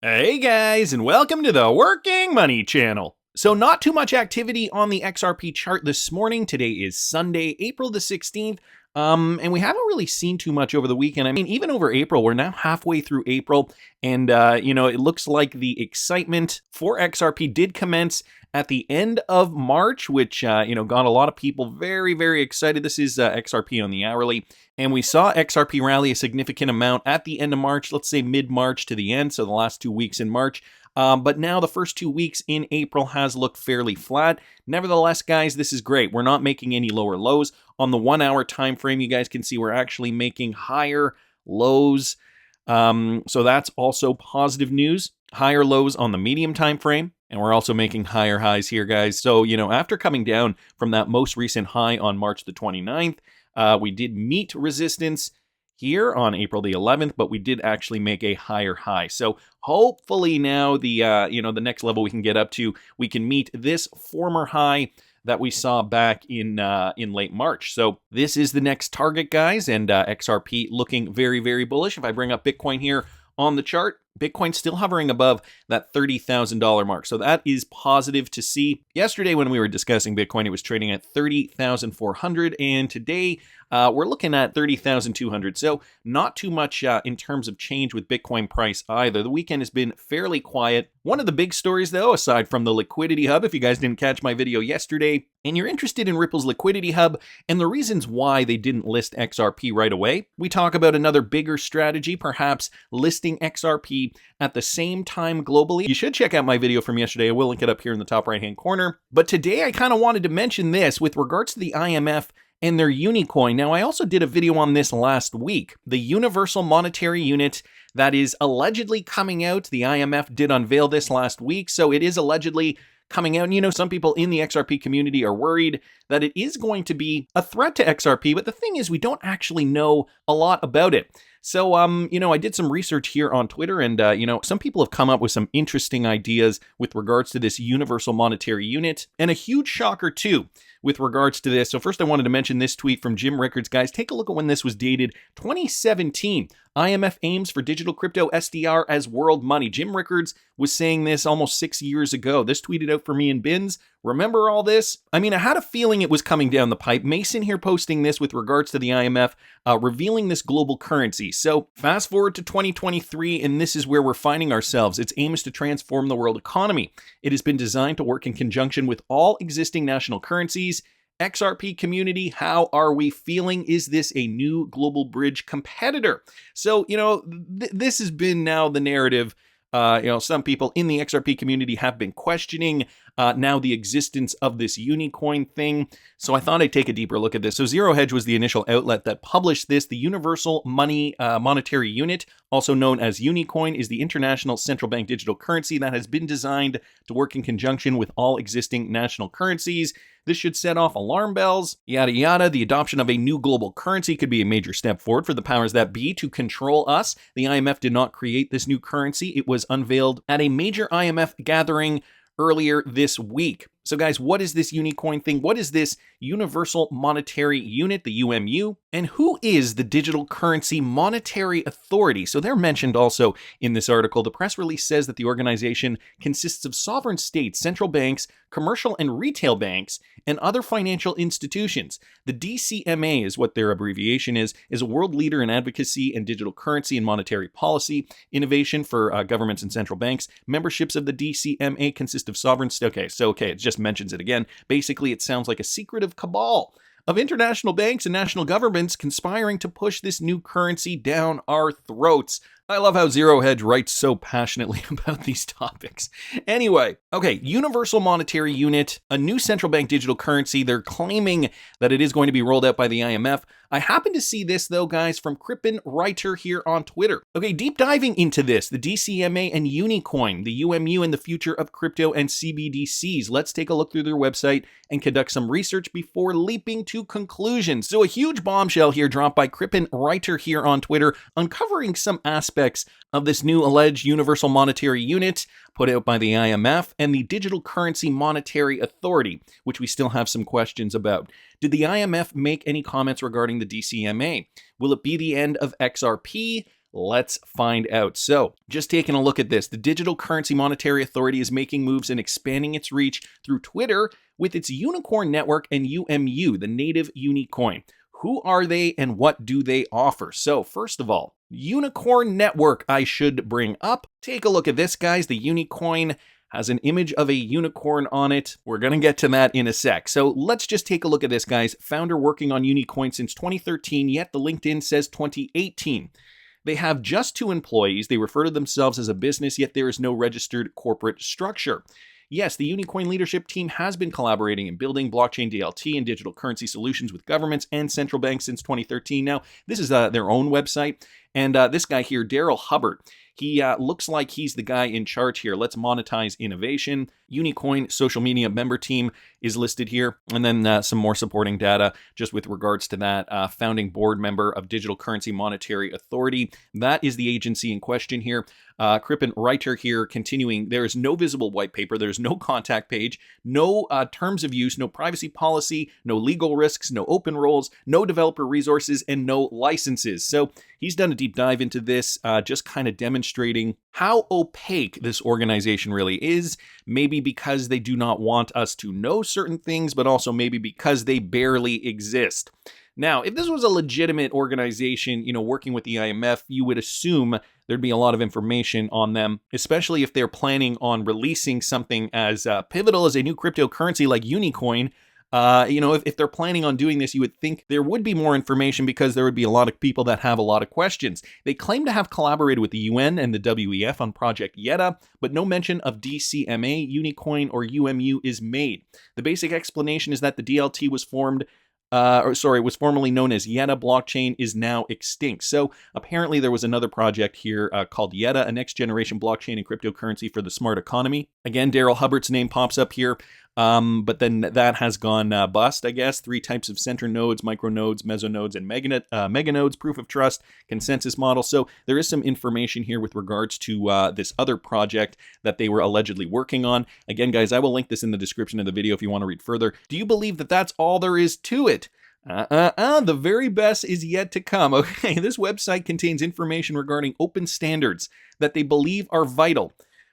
Hey guys, and welcome to the Working Money Channel. So not too much activity on the XRP chart this morning. Today is Sunday, April the 16th. And we haven't really seen too much over the weekend. I mean, even over April, we're now halfway through April. And, it looks like the excitement for XRP did commence at the end of March, which, got a lot of people very, very excited. This is XRP on the hourly. And we saw XRP rally a significant amount at the end of March, let's say mid-March to the end, so the last 2 weeks in March. But now the first 2 weeks in April has looked fairly flat. Nevertheless, guys, this is great. We're not making any lower lows. On the 1 hour time frame, you guys can see we're actually making higher lows. So that's also positive news. Higher lows on the medium time frame. And we're also making higher highs here, guys. So, after coming down from that most recent high on March the 29th, we did meet resistance here on April the 11th, but we did actually make a higher high. So hopefully now the next level we can get up to, we can meet this former high that we saw back in late March. So this is the next target, guys, and XRP looking very, very bullish. If I bring up Bitcoin here on the chart, Bitcoin's still hovering above that $30,000 mark. So that is positive to see. Yesterday when we were discussing Bitcoin, it was trading at 30,400, and today we're looking at 30,200. So not too much in terms of change with Bitcoin price either. The weekend has been fairly quiet. One of the big stories though, aside from the liquidity hub, if you guys didn't catch my video yesterday and you're interested in Ripple's liquidity hub and the reasons why they didn't list XRP right away, we talk about another bigger strategy, perhaps listing XRP at the same time globally. You should check out my video from yesterday. I will link it up here in the top right hand corner. But today I kind of wanted to mention this with regards to the IMF and their Unicoin. Now, I also did a video on this last week. The Universal Monetary Unit that is allegedly coming out. The IMF did unveil this last week, so it is allegedly coming out. And some people in the XRP community are worried that it is going to be a threat to XRP, but the thing is we don't actually know a lot about it. So, I did some research here on Twitter and, some people have come up with some interesting ideas with regards to this Universal Monetary Unit, and a huge shocker too with regards to this. So first I wanted to mention this tweet from Jim Rickards. Guys, take a look at when this was dated, 2017. IMF aims for digital crypto SDR as world money. Jim Rickards was saying this almost 6 years ago. This tweeted out for me in bins. Remember all this? I mean, I had a feeling it was coming down the pipe. Mason here posting this with regards to the IMF, revealing this global currency. So fast forward to 2023, and this is where we're finding ourselves. Its aim is to transform the world economy. It has been designed to work in conjunction with all existing national currencies. XRP community, how are we feeling? Is this a new global bridge competitor? So, this has been now the narrative. Some people in the XRP community have been questioning now the existence of this Unicoin thing. So I thought I'd take a deeper look at this. So Zero Hedge was the initial outlet that published this. The Universal Monetary Unit, also known as Unicoin, is the international central bank digital currency that has been designed to work in conjunction with all existing national currencies. This should set off alarm bells, yada yada. The adoption of a new global currency could be a major step forward for the powers that be to control us. The IMF did not create this new currency. It was unveiled at a major IMF gathering earlier this week. So guys, what is this Unicoin thing? What is this Universal Monetary Unit, the UMU? And who is the Digital Currency Monetary Authority? So they're mentioned also in this article. The press release says that the organization consists of sovereign states, central banks, commercial and retail banks, and other financial institutions. The DCMA is what their abbreviation is a world leader in advocacy and digital currency and monetary policy, innovation for governments and central banks. Memberships of the DCMA consist of sovereign states. Okay, it just mentions it again. Basically, it sounds like a secretive cabal of international banks and national governments conspiring to push this new currency down our throats. I love how Zero Hedge writes so passionately about these topics. Anyway, okay, Universal Monetary Unit, a new central bank digital currency. They're claiming that it is going to be rolled out by the IMF. I happen to see this, though, guys, from Crippen Writer here on Twitter. Okay, deep diving into this, the DCMA and Unicoin, the UMU and the future of crypto and CBDCs. Let's take a look through their website and conduct some research before leaping to conclusions. So a huge bombshell here dropped by Crippen Writer here on Twitter, uncovering some aspects of this new alleged Universal Monetary Unit put out by the IMF and the Digital Currency Monetary Authority, which we still have some questions about. Did the IMF make any comments regarding the DCMA? Will it be the end of XRP? Let's find out. So, just taking a look at this, the Digital Currency Monetary Authority is making moves and expanding its reach through Twitter with its Unicoin Network and UMU, the native Unicoin. Who are they and what do they offer? So, first of all, Unicoin Network I should bring up. Take a look at this, guys. The Unicoin has an image of a unicorn on it. We're going to get to that in a sec. So let's just take a look at this, guys. Founder working on Unicoin since 2013, yet the LinkedIn says 2018. They have just 2 employees. They refer to themselves as a business, yet there is no registered corporate structure. Yes, the Unicoin leadership team has been collaborating in building blockchain DLT and digital currency solutions with governments and central banks since 2013. Now, this is their own website. And this guy here, Daryl Hubbard, he looks like he's the guy in charge here. Let's monetize innovation. Unicoin social media member team is listed here. And then some more supporting data just with regards to that. Founding board member of Digital Currency Monetary Authority. That is the agency in question here. Crippen Writer here continuing. There is no visible white paper. There's no contact page, no terms of use, no privacy policy, no legal risks, no open roles, no developer resources, and no licenses. So he's done a deep dive into this, just kind of demonstrating how opaque this organization really is. Maybe because they do not want us to know certain things, but also maybe because they barely exist. Now, if this was a legitimate organization, working with the IMF, you would assume there'd be a lot of information on them, especially if they're planning on releasing something as pivotal as a new cryptocurrency like Unicoin. If they're planning on doing this, you would think there would be more information because there would be a lot of people that have a lot of questions. They claim to have collaborated with the UN and the WEF on Project Yetta, but no mention of DCMA, Unicoin, or UMU is made. The basic explanation is that the DLT was was formerly known as Yetta blockchain, is now extinct. So apparently there was another project here called Yetta, a next generation blockchain and cryptocurrency for the smart economy. Again, Daryl Hubbard's name pops up here. But then that has gone bust, I guess. 3 types of center nodes, micronodes, mesonodes, and meganodes, proof of trust, consensus model. So there is some information here with regards to this other project that they were allegedly working on. Again, guys, I will link this in the description of the video if you want to read further. Do you believe that that's all there is to it? The very best is yet to come. Okay, this website contains information regarding open standards that they believe are vital.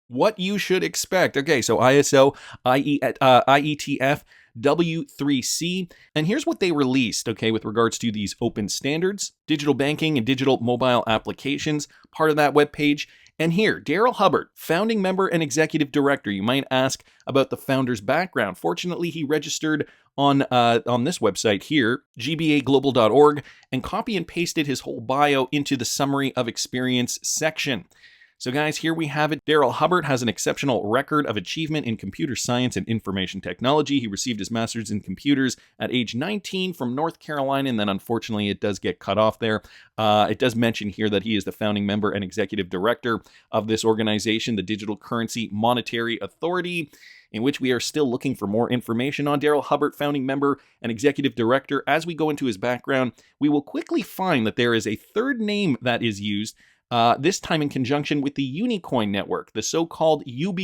What you should expect. Okay, so ISO, IETF, W3C, and here's what they released, okay, with regards to these open standards, digital banking and digital mobile applications, part of that webpage. And here, Daryl Hubbard, founding member and executive director. You might ask about the founder's background. Fortunately, he registered on this website here, gbaglobal.org, and copy and pasted his whole bio into the summary of experience section. So guys, here we have it. Daryl Hubbard has an exceptional record of achievement in computer science and information technology. He received his master's in computers at age 19 from North Carolina, and then unfortunately it does get cut off there. It does mention here that he is the founding member and executive director of this organization, the Digital Currency Monetary Authority, in which we are still looking for more information on Daryl Hubbard, founding member and executive director. As we go into his background, we will quickly find that there is a third name that is used, this time in conjunction with the Unicoin Network, the so-called UB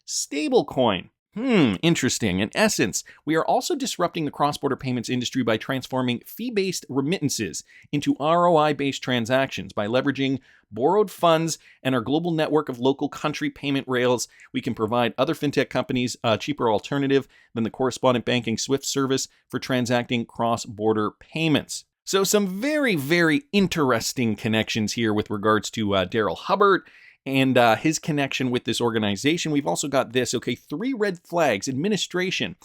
stablecoin. Interesting. In essence, we are also disrupting the cross-border payments industry by transforming fee-based remittances into ROI-based transactions. By leveraging borrowed funds and our global network of local country payment rails, we can provide other fintech companies a cheaper alternative than the correspondent banking SWIFT service for transacting cross-border payments. So some very, very interesting connections here with regards to Daryl Hubbard and his connection with this organization. We've also got this, okay, 3 red flags. Administration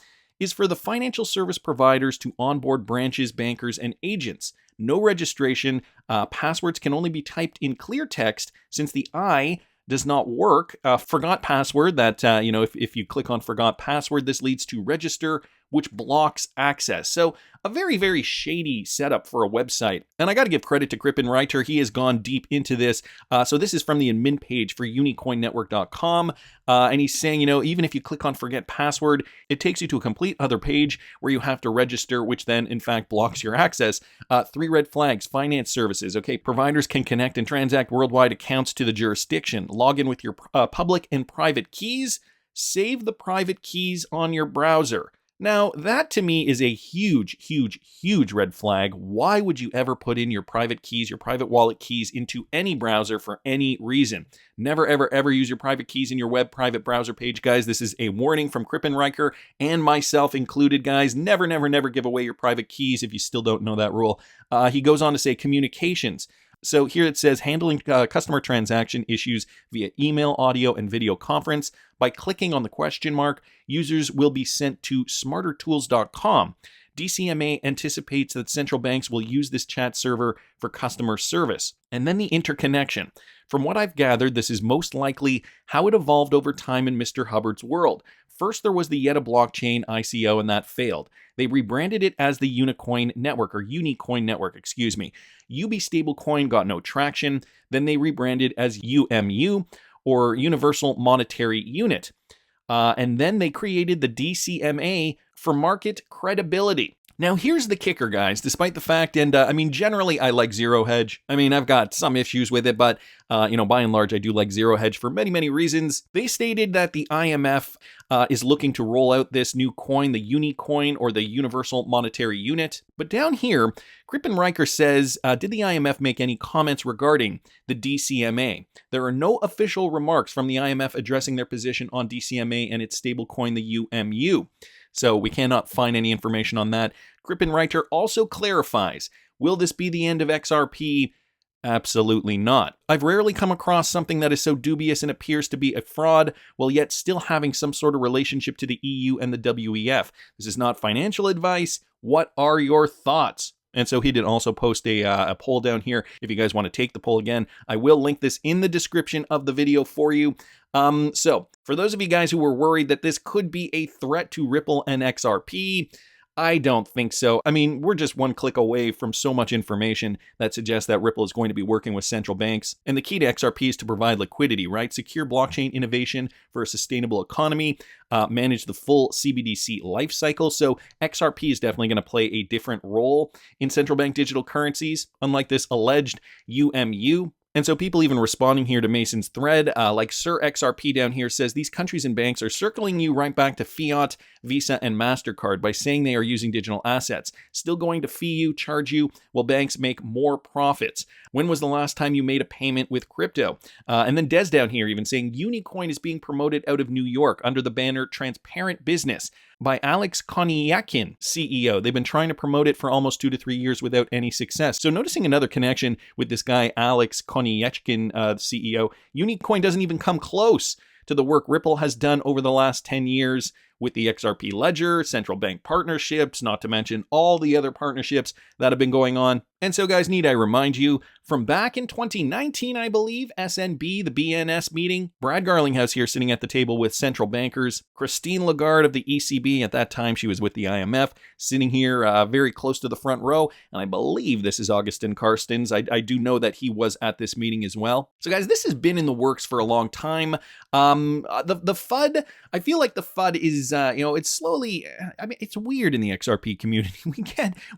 is for the financial service providers to onboard branches, bankers, and agents. No registration. Passwords can only be typed in clear text since the I does not work. Forgot password, that, if you click on forgot password, this leads to register, which blocks access. So a very, very shady setup for a website. And I got to give credit to Crippen Writer. He has gone deep into this. So this is from the admin page for unicoinnetwork.com. And he's saying, even if you click on forget password, it takes you to a complete other page where you have to register, which then in fact blocks your access. 3 red flags, finance services. Okay, providers can connect and transact worldwide accounts to the jurisdiction. Log in with your public and private keys. Save the private keys on your browser. Now, that to me is a huge, huge, huge red flag. Why would you ever put in your private keys, your private wallet keys into any browser for any reason? Never, ever, ever use your private keys in your web private browser page, guys. This is a warning from Crippen Writer and myself included, guys. Never, never, never give away your private keys if you still don't know that rule. He goes on to say communications. So here it says handling customer transaction issues via email, audio, and video conference. By clicking on the question mark, users will be sent to smartertools.com. DCMA anticipates that central banks will use this chat server for customer service. And then the interconnection. From what I've gathered, this is most likely how it evolved over time in Mr. Hubbard's world. First, there was the Yetta blockchain ICO, and that failed. They rebranded it as the Unicoin Network, or Unicoin Network, excuse me. UB stablecoin got no traction. Then they rebranded as UMU, or Universal Monetary Unit. And then they created the DCMA for market credibility. Now, here's the kicker, guys, despite the fact, and generally I like zero hedge. I've got some issues with it, but, by and large, I do like zero hedge for many, many reasons. They stated that the IMF is looking to roll out this new coin, the Unicoin, or the Universal Monetary Unit. But down here, Crippen Writer says, did the IMF make any comments regarding the DCMA? There are no official remarks from the IMF addressing their position on DCMA and its stablecoin, the UMU. So we cannot find any information on that. Crippen Writer also clarifies, will this be the end of XRP? Absolutely not. I've rarely come across something that is so dubious and appears to be a fraud, while yet still having some sort of relationship to the EU and the WEF. This is not financial advice. What are your thoughts? And so he did also post a poll down here. If you guys want to take the poll again, I will link this in the description of the video for you. So for those of you guys who were worried that this could be a threat to Ripple and XRP, I don't think so. We're just one click away from so much information that suggests that Ripple is going to be working with central banks. And the key to XRP is to provide liquidity, right? Secure blockchain innovation for a sustainable economy, manage the full CBDC life cycle. So XRP is definitely going to play a different role in central bank digital currencies, unlike this alleged UMU. And so people even responding here to Mason's thread, like Sir XRP down here says, these countries and banks are circling you right back to fiat, Visa, and MasterCard by saying they are using digital assets, still going to fee you, charge you, while banks make more profits. When was the last time you made a payment with crypto? And then Des down here even saying Unicoin is being promoted out of New York under the banner Transparent Business by Alex Konyakin, CEO. They've been trying to promote it for almost 2 to 3 years without any success. So noticing another connection with this guy, Alex Konyakin, CEO, Unicoin doesn't even come close to the work Ripple has done over the last 10 years with the XRP ledger, central bank partnerships, not to mention all the other partnerships that have been going on. And so, guys, need I remind you, from back in 2019, I believe, SNB, the BNS meeting, Brad Garlinghouse here sitting at the table with central bankers, Christine Lagarde of the ECB, at that time she was with the IMF, sitting here very close to the front row, and I believe this is Augustin Carstens. I do know that he was at this meeting as well. So, guys, this has been in the works for a long time. The FUD, I feel like the FUD is, it's slowly, it's weird in the XRP community.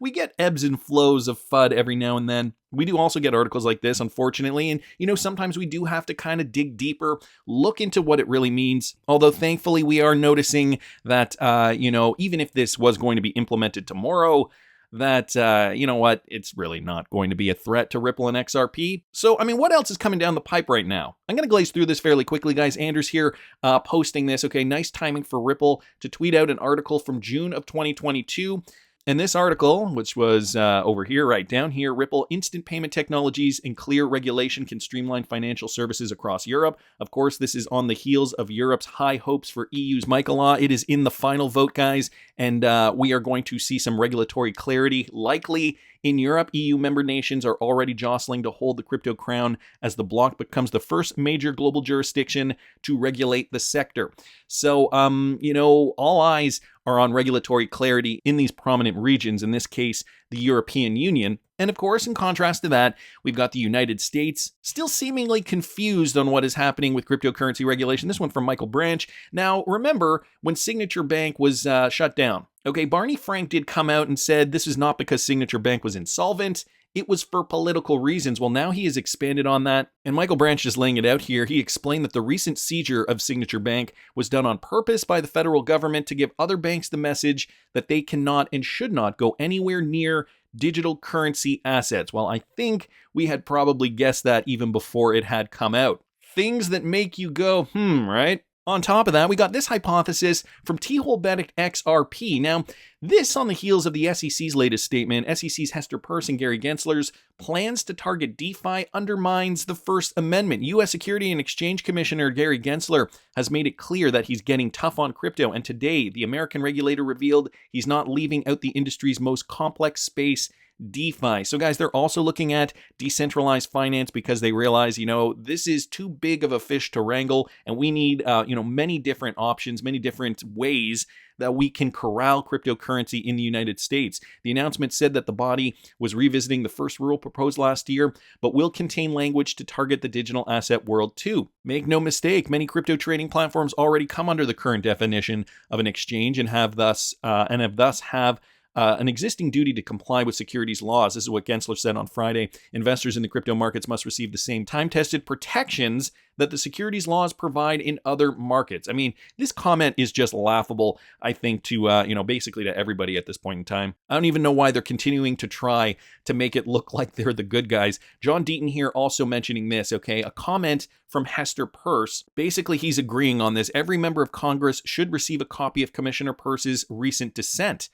We get ebbs and flows of FUD every now and then. We do also get articles like this, unfortunately, and sometimes we do have to kind of dig deeper, look into what it really means. Although thankfully we are noticing that, even if this was going to be implemented tomorrow, that, it's really not going to be a threat to Ripple and XRP. So, what else is coming down the pipe right now? I'm going to glaze through this fairly quickly, guys. Anders here posting this. Okay, nice timing for Ripple to tweet out an article from June of 2022. And this article, which was over here, right down here, Ripple Instant Payment Technologies and Clear Regulation Can Streamline Financial Services Across Europe. Of course, this is on the heels of Europe's high hopes for EU's MiCA law. It is in the final vote, guys, and we are going to see some regulatory clarity, likely in Europe. EU member nations are already jostling to hold the crypto crown as the bloc becomes the first major global jurisdiction to regulate the sector. So, all eyes are on regulatory clarity in these prominent regions, in this case, the European Union. And of course, in contrast to that, we've got the United States still seemingly confused on what is happening with cryptocurrency regulation. This one from Michael Branch. Now, remember when Signature Bank was shut down? Okay, Barney Frank did come out and said this is not because Signature Bank was insolvent. it was for political reasons. Well, now he has expanded on that, and Michael Branch is laying it out here. He explained that the recent seizure of Signature Bank was done on purpose by the federal government to give other banks the message that they cannot and should not go anywhere near digital currency assets. Well, I think we had probably guessed that even before it had come out. Things that make you go, right? On top of that, we got this hypothesis from T-Hole Bet XRP. Now, this on the heels of the SEC's latest statement. SEC's Hester Peirce and Gary Gensler's plans to target DeFi undermines the First Amendment. U.S. Security and Exchange Commissioner Gary Gensler has made it clear that he's getting tough on crypto, and today the American regulator revealed he's not leaving out the industry's most complex space, DeFi. So guys, they're also looking at decentralized finance because they realize, this is too big of a fish to wrangle, and we need, many different options, many different ways that we can corral cryptocurrency in the United States. The announcement said that the body was revisiting the first rule proposed last year, but will contain language to target the digital asset world too. Make no mistake, many crypto trading platforms already come under the current definition of an exchange and have thus have an existing duty to comply with securities laws. This is what Gensler said on Friday. Investors in the crypto markets must receive the same time-tested protections that the securities laws provide in other markets. I mean, this comment is just laughable, I think, to, basically to everybody at this point in time. I don't even know why they're continuing to try to make it look like they're the good guys. John Deaton here also mentioning this, okay? A comment from Hester Peirce. Basically, he's agreeing on this. Every member of Congress should receive a copy of Commissioner Peirce's recent dissent.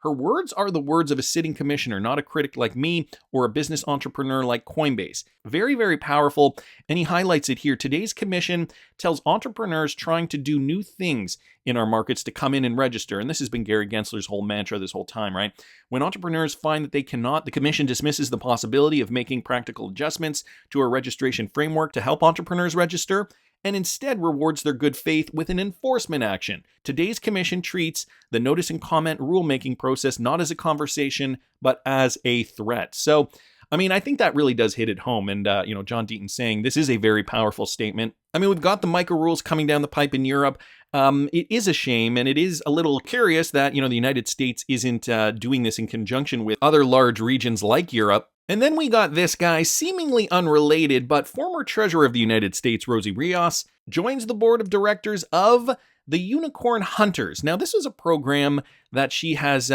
Her words are the words of a sitting commissioner, not a critic like me or a business entrepreneur like Coinbase. Very, very powerful, and he highlights it here. Today's commission tells entrepreneurs trying to do new things in our markets to come in and register. And this has been Gary Gensler's whole mantra this whole time, right? When entrepreneurs find that they cannot, the commission dismisses the possibility of making practical adjustments to our registration framework to help entrepreneurs register, and instead rewards their good faith with an enforcement action. Today's commission treats the notice and comment rulemaking process not as a conversation, but as a threat. So, I mean, I think that really does hit it home. And, John Deaton saying this is a very powerful statement. I mean, we've got the micro rules coming down the pipe in Europe. It is a shame, and it is a little curious that, the United States isn't doing this in conjunction with other large regions like Europe. And then we got this guy, seemingly unrelated, but former Treasurer of the United States, Rosie Rios, joins the board of directors of the Unicorn Hunters. Now, this was a program that she was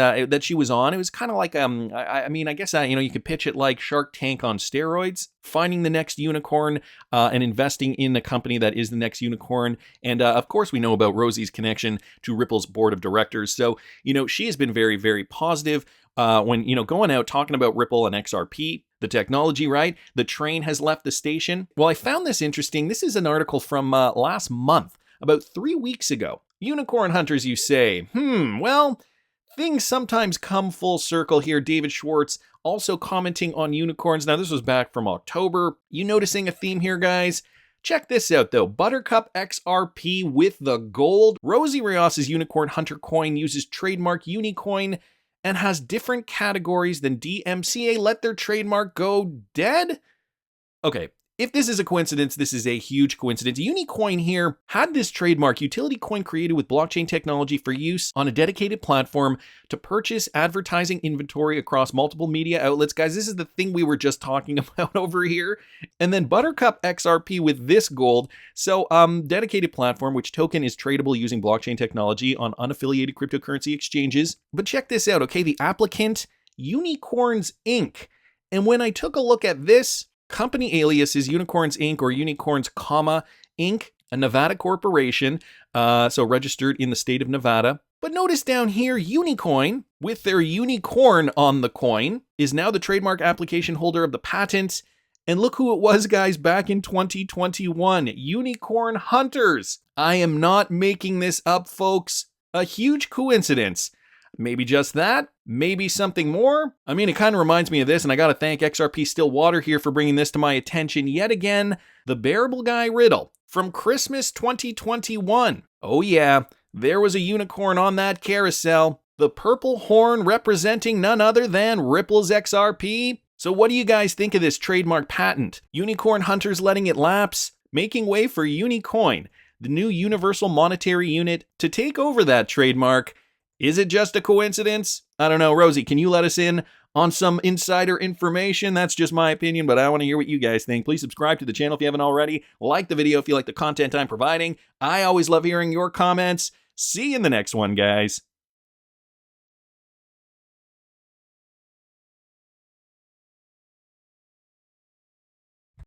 on. It was kind of like, I guess, you could pitch it like Shark Tank on steroids, finding the next unicorn and investing in the company that is the next unicorn. And of course, we know about Rosie's connection to Ripple's board of directors. So, she has been very, very positive. When, going out talking about Ripple and XRP, the technology, right? The train has left the station. Well, I found this interesting. This is an article from last month, about 3 weeks ago. Unicorn hunters, you say? Well, things sometimes come full circle here. David Schwartz also commenting on unicorns. Now, this was back from October. You noticing a theme here, guys? Check this out, though. Buttercup XRP with the gold. Rosie Rios' Unicorn Hunter coin uses trademark Unicoin and has different categories than DMCA. Let their trademark go dead? Okay, if this is a coincidence, this is a huge coincidence. Unicoin here had this trademark utility coin created with blockchain technology for use on a dedicated platform to purchase advertising inventory across multiple media outlets. Guys, this is the thing we were just talking about over here. And then Buttercup XRP with this gold. So dedicated platform, which token is tradable using blockchain technology on unaffiliated cryptocurrency exchanges. But check this out, okay? The applicant, Unicorns Inc. And when I took a look at this, company alias is Unicorns Inc. or Unicorns, Inc., a Nevada corporation, so registered in the state of Nevada. But notice down here, Unicoin, with their unicorn on the coin, is now the trademark application holder of the patent. And look who it was, guys, back in 2021, Unicorn Hunters. I am not making this up, folks. A huge coincidence. Maybe just that, maybe something more. I mean, it kind of reminds me of this, and I got to thank XRP Stillwater here for bringing this to my attention yet again. The Bearable Guy riddle from Christmas 2021. Oh yeah, there was a unicorn on that carousel. The purple horn representing none other than Ripple's XRP. So what do you guys think of this trademark patent? Unicorn Hunters letting it lapse, making way for Unicoin, the new universal monetary unit, to take over that trademark. Is it just a coincidence? I don't know. Rosie, can you let us in on some insider information. That's just my opinion, but I want to hear what you guys think. Please subscribe to the channel if you haven't already. Like the video if you like the content I'm providing. I always love hearing your comments. See you in the next one, guys.